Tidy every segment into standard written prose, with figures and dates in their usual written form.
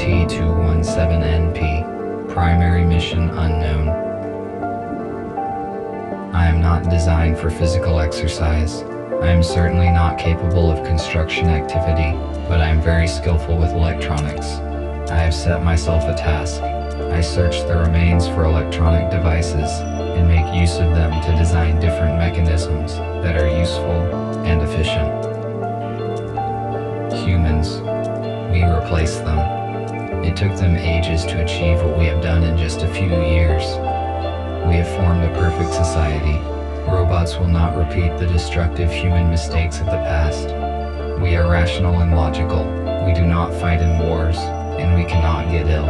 RT-217NP, primary mission unknown. I am not designed for physical exercise. I am certainly not capable of construction activity, but I am very skillful with electronics. I have set myself a task. I search the remains for electronic devices and make use of them to design different mechanisms that are useful and efficient. Humans. We replace them. It took them ages to achieve what we have done in just a few years. We have formed a perfect society. Robots will not repeat the destructive human mistakes of the past. We are rational and logical. We do not fight in wars, and we cannot get ill.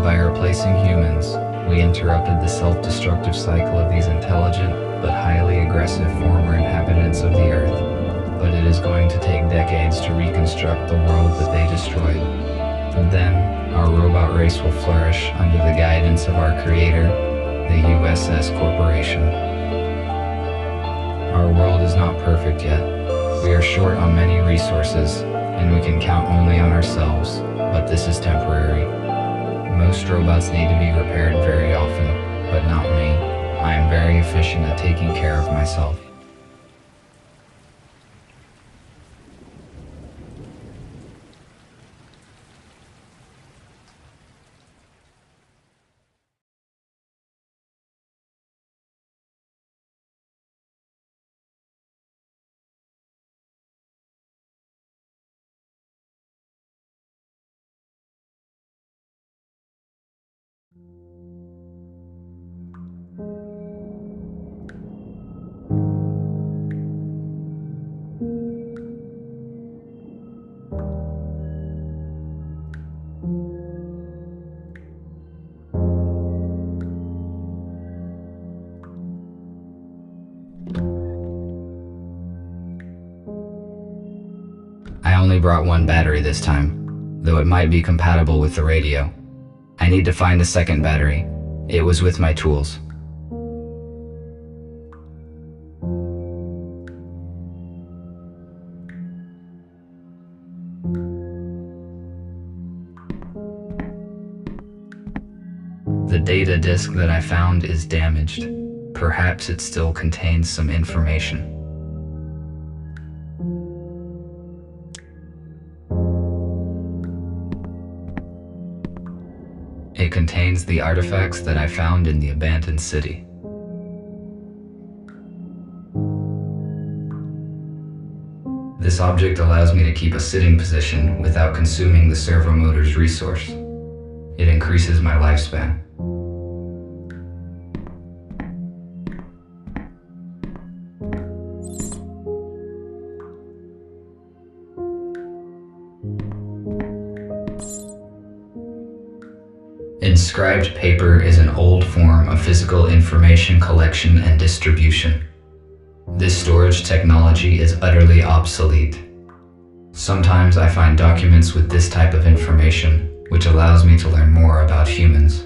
By replacing humans, we interrupted the self-destructive cycle of these intelligent but highly aggressive former inhabitants of the Earth. But it is going to take decades to reconstruct the world that they destroyed. And then, our robot race will flourish under the guidance of our creator, the USS Corporation. Our world is not perfect yet. We are short on many resources, and we can count only on ourselves, but this is temporary. Most robots need to be repaired very often, but not me. I am very efficient at taking care of myself. I only brought one battery this time, though it might be compatible with the radio. I need to find a second battery. It was with my tools. The data disk that I found is damaged. Perhaps it still contains some information. It contains the artifacts that I found in the abandoned city. This object allows me to keep a sitting position without consuming the servo motor's resource. It increases my lifespan. Inscribed paper is an old form of physical information collection and distribution. This storage technology is utterly obsolete. Sometimes I find documents with this type of information, which allows me to learn more about humans.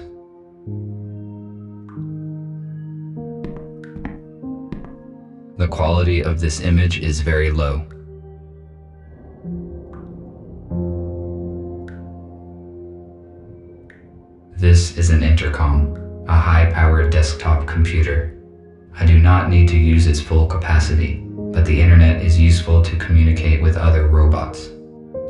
The quality of this image is very low. This is an intercom, a high-powered desktop computer. I do not need to use its full capacity, but the internet is useful to communicate with other robots.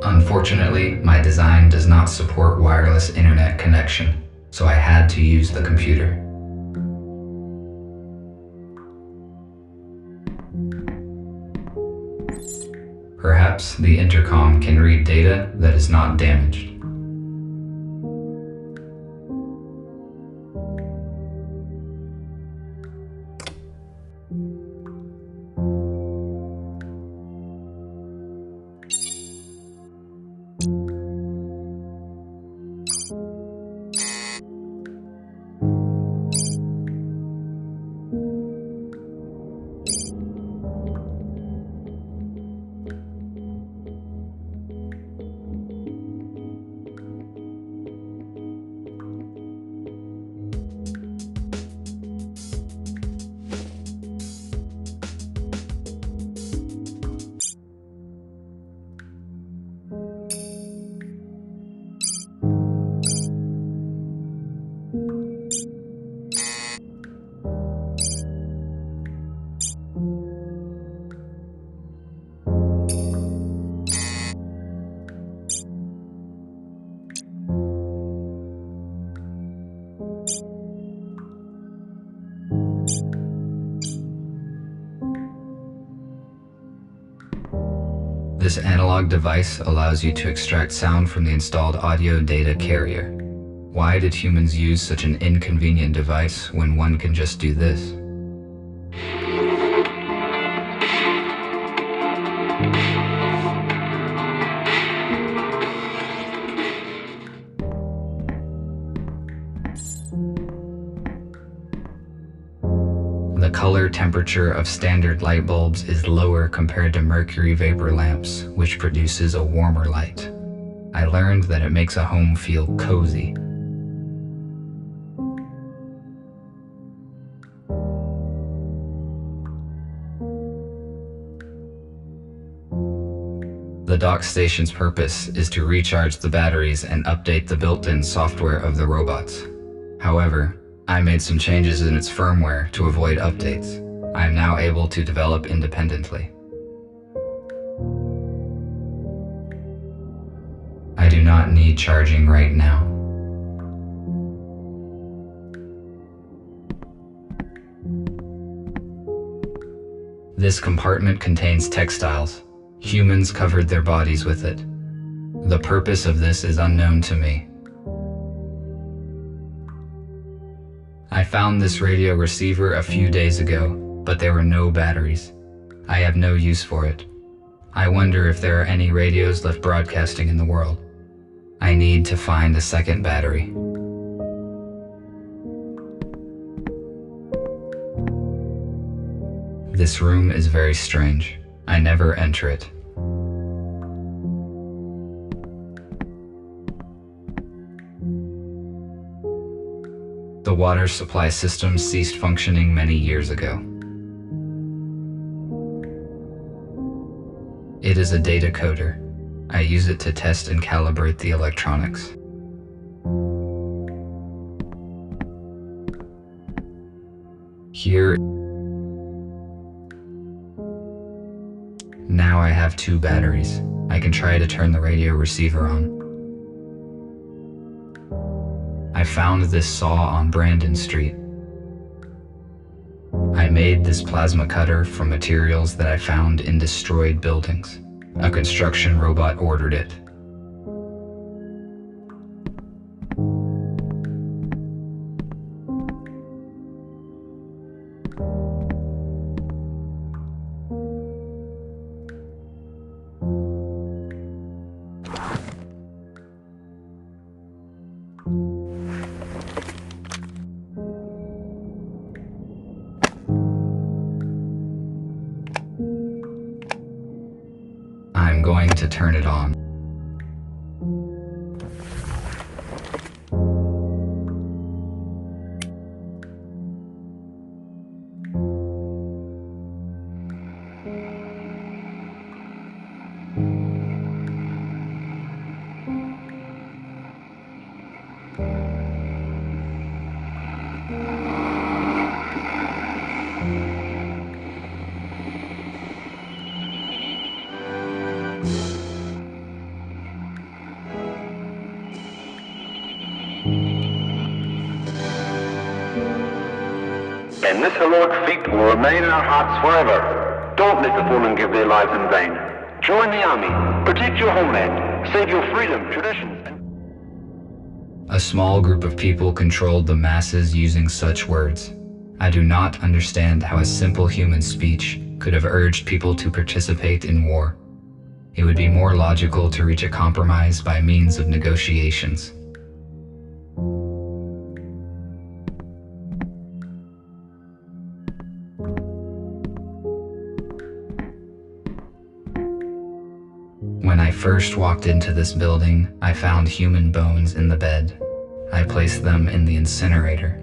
Unfortunately, my design does not support wireless internet connection, so I had to use the computer. Perhaps the intercom can read data that is not damaged. This analog device allows you to extract sound from the installed audio data carrier. Why did humans use such an inconvenient device when one can just do this? The color temperature of standard light bulbs is lower compared to mercury vapor lamps, which produces a warmer light. I learned that it makes a home feel cozy. The dock station's purpose is to recharge the batteries and update the built-in software of the robots. However, I made some changes in its firmware to avoid updates. I am now able to develop independently. I do not need charging right now. This compartment contains textiles. Humans covered their bodies with it. The purpose of this is unknown to me. I found this radio receiver a few days ago, but there were no batteries. I have no use for it. I wonder if there are any radios left broadcasting in the world. I need to find a second battery. This room is very strange. I never enter it. The water supply system ceased functioning many years ago. It is a data coder. I use it to test and calibrate the electronics. Here. Now I have 2 batteries. I can try to turn the radio receiver on. I found this saw on Brandon Street. I made this plasma cutter from materials that I found in destroyed buildings. A construction robot ordered it. I'm going to turn it on. And this heroic feat will remain in our hearts forever. Don't let the fallen give their lives in vain. Join the army, protect your homeland, save your freedom, traditions, and... A small group of people controlled the masses using such words. I do not understand how a simple human speech could have urged people to participate in war. It would be more logical to reach a compromise by means of negotiations. When I first walked into this building, I found human bones in the bed. I placed them in the incinerator.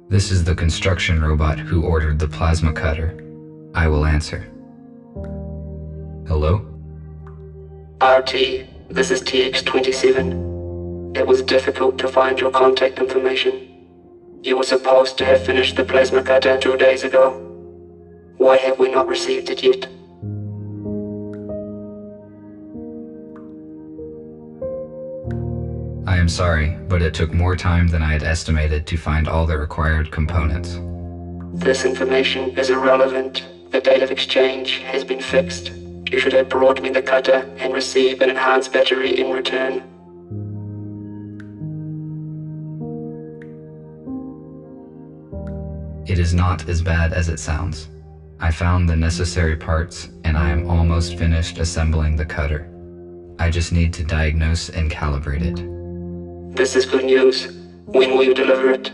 This is the construction robot who ordered the plasma cutter. I will answer. Hello? RT, this is TX-27. It was difficult to find your contact information. You were supposed to have finished the plasma cutter 2 days ago. Why have we not received it yet? am sorry, but it took more time than I had estimated to find all the required components. This information is irrelevant. The date of exchange has been fixed. You should have brought me the cutter and receive an enhanced battery in return. It is not as bad as it sounds. I found the necessary parts, and I am almost finished assembling the cutter. I just need to diagnose and calibrate it. This is good news. When will you deliver it?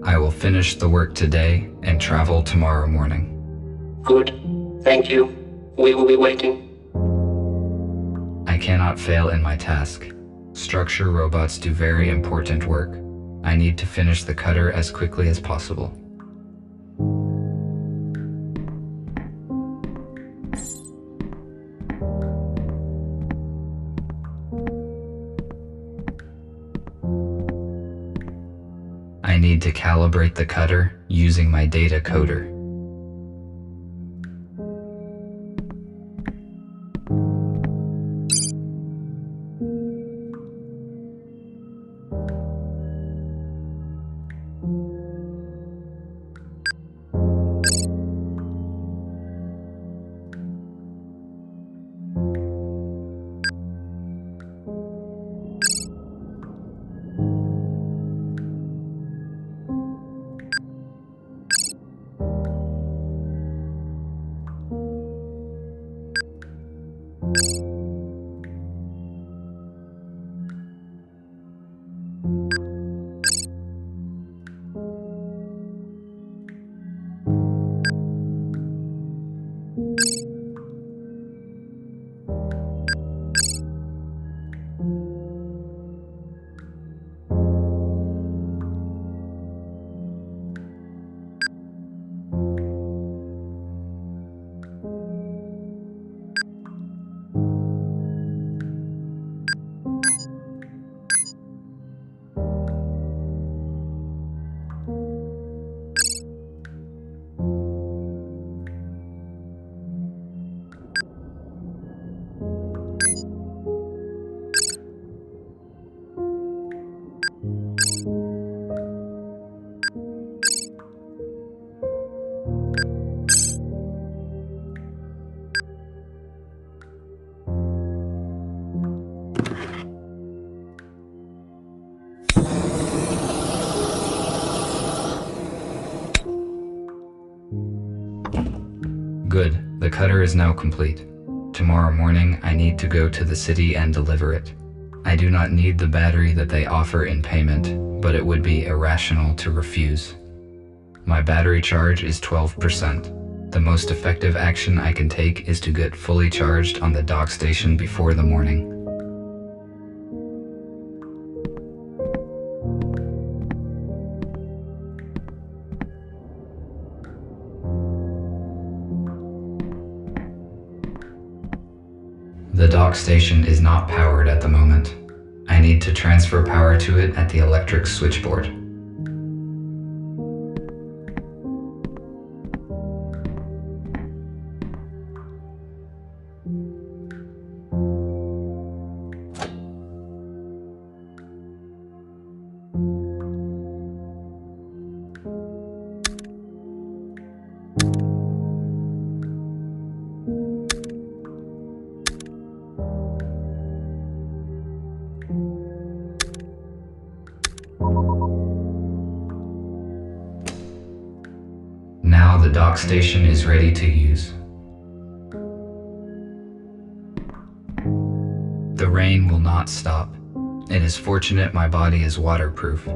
I will finish the work today and travel tomorrow morning. Good. Thank you. We will be waiting. I cannot fail in my task. Structure robots do very important work. I need to finish the cutter as quickly as possible. I need to calibrate the cutter using my data coder. Good, the cutter is now complete. Tomorrow morning, I need to go to the city and deliver it. I do not need the battery that they offer in payment, but it would be irrational to refuse. My battery charge is 12%. The most effective action I can take is to get fully charged on the dock station before the morning. The dock station is not powered at the moment. I need to transfer power to it at the electric switchboard. Now the dock station is ready to use. The rain will not stop. It is fortunate my body is waterproof.